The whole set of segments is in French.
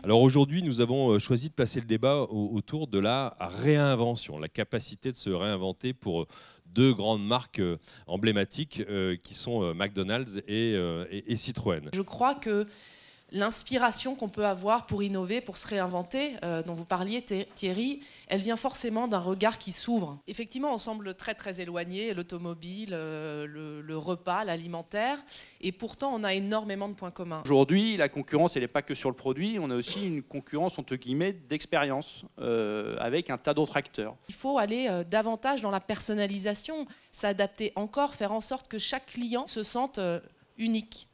Alors aujourd'hui, nous avons choisi de placer le débat autour de la réinvention, la capacité de se réinventer pour deux grandes marques emblématiques qui sont McDonald's et Citroën. Je crois que l'inspiration qu'on peut avoir pour innover, pour se réinventer, dont vous parliez Thierry, elle vient forcément d'un regard qui s'ouvre. Effectivement, on semble très très éloigné, l'automobile, le repas, l'alimentaire, et pourtant on a énormément de points communs. Aujourd'hui, la concurrence, elle n'est pas que sur le produit, on a aussi une concurrence entre guillemets d'expérience avec un tas d'autres acteurs. Il faut aller davantage dans la personnalisation, s'adapter encore, faire en sorte que chaque client se sente unique.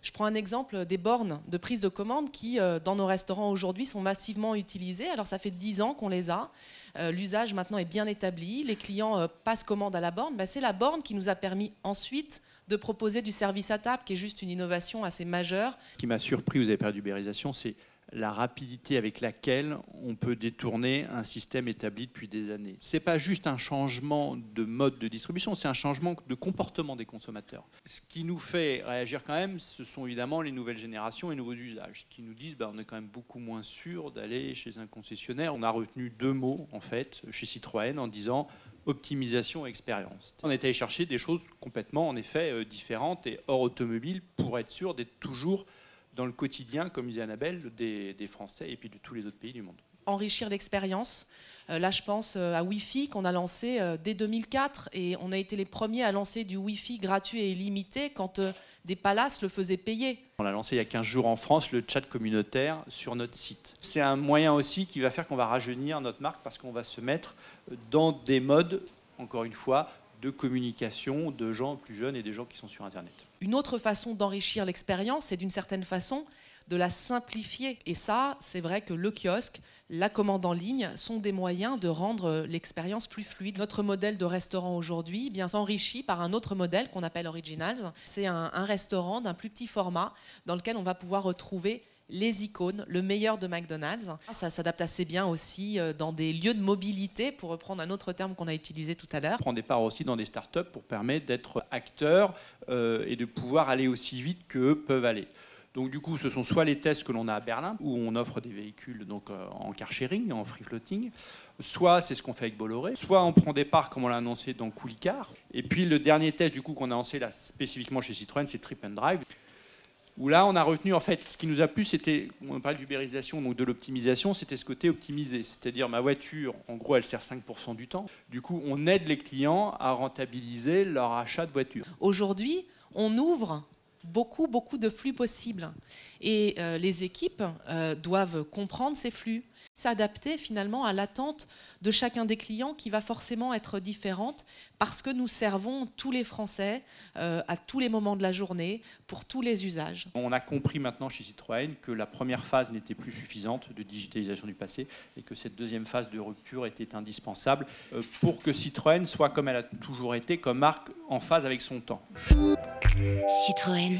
Je prends un exemple des bornes de prise de commande qui, dans nos restaurants aujourd'hui, sont massivement utilisées. Alors ça fait 10 ans qu'on les a. L'usage maintenant est bien établi. Les clients passent commande à la borne. C'est la borne qui nous a permis ensuite de proposer du service à table, qui est juste une innovation assez majeure. Ce qui m'a surpris, vous avez parlé d'ubérisation, c'est la rapidité avec laquelle on peut détourner un système établi depuis des années. Ce n'est pas juste un changement de mode de distribution, c'est un changement de comportement des consommateurs. Ce qui nous fait réagir quand même, ce sont évidemment les nouvelles générations et nouveaux usages, qui nous disent on est quand même beaucoup moins sûr d'aller chez un concessionnaire. On a retenu 2 mots en fait chez Citroën en disant optimisation et expérience. On est allé chercher des choses complètement en effet différentes et hors automobile pour être sûr d'être toujours dans le quotidien, comme disait Annabelle, des Français et puis de tous les autres pays du monde. Enrichir l'expérience. Là, je pense à Wi-Fi qu'on a lancé dès 2004 et on a été les premiers à lancer du Wi-Fi gratuit et illimité quand des palaces le faisaient payer. On l'a lancé il y a 15 jours en France, le chat communautaire sur notre site. C'est un moyen aussi qui va faire qu'on va rajeunir notre marque parce qu'on va se mettre dans des modes, encore une fois, de communication de gens plus jeunes et des gens qui sont sur Internet. Une autre façon d'enrichir l'expérience, c'est d'une certaine façon de la simplifier. Et ça, c'est vrai que le kiosque, la commande en ligne sont des moyens de rendre l'expérience plus fluide. Notre modèle de restaurant aujourd'hui s'enrichit par un autre modèle qu'on appelle Originals. C'est un restaurant d'un plus petit format dans lequel on va pouvoir retrouver les icônes, le meilleur de McDonald's. Ça s'adapte assez bien aussi dans des lieux de mobilité, pour reprendre un autre terme qu'on a utilisé tout à l'heure. On prend des parts aussi dans des startups pour permettre d'être acteurs et de pouvoir aller aussi vite qu'eux peuvent aller. Donc du coup, ce sont soit les tests que l'on a à Berlin, où on offre des véhicules donc, en car sharing, en free floating, soit c'est ce qu'on fait avec Bolloré, soit on prend des parts, comme on l'a annoncé, dans Coulicar. Et puis le dernier test du coup, qu'on a lancé là, spécifiquement chez Citroën, c'est Trip and Drive, où là, on a retenu, en fait, ce qui nous a plu, c'était, on parle d'ubérisation, donc de l'optimisation, c'était ce côté optimisé. C'est-à-dire, ma voiture, en gros, elle sert 5% du temps. Du coup, on aide les clients à rentabiliser leur achat de voiture. Aujourd'hui, on ouvre beaucoup de flux possibles. Et les équipes doivent comprendre ces flux, s'adapter finalement à l'attente de chacun des clients qui va forcément être différente parce que nous servons tous les Français à tous les moments de la journée, pour tous les usages. On a compris maintenant chez Citroën que la première phase n'était plus suffisante de digitalisation du passé et que cette deuxième phase de rupture était indispensable pour que Citroën soit, comme elle a toujours été, comme marque en phase avec son temps. Citroën.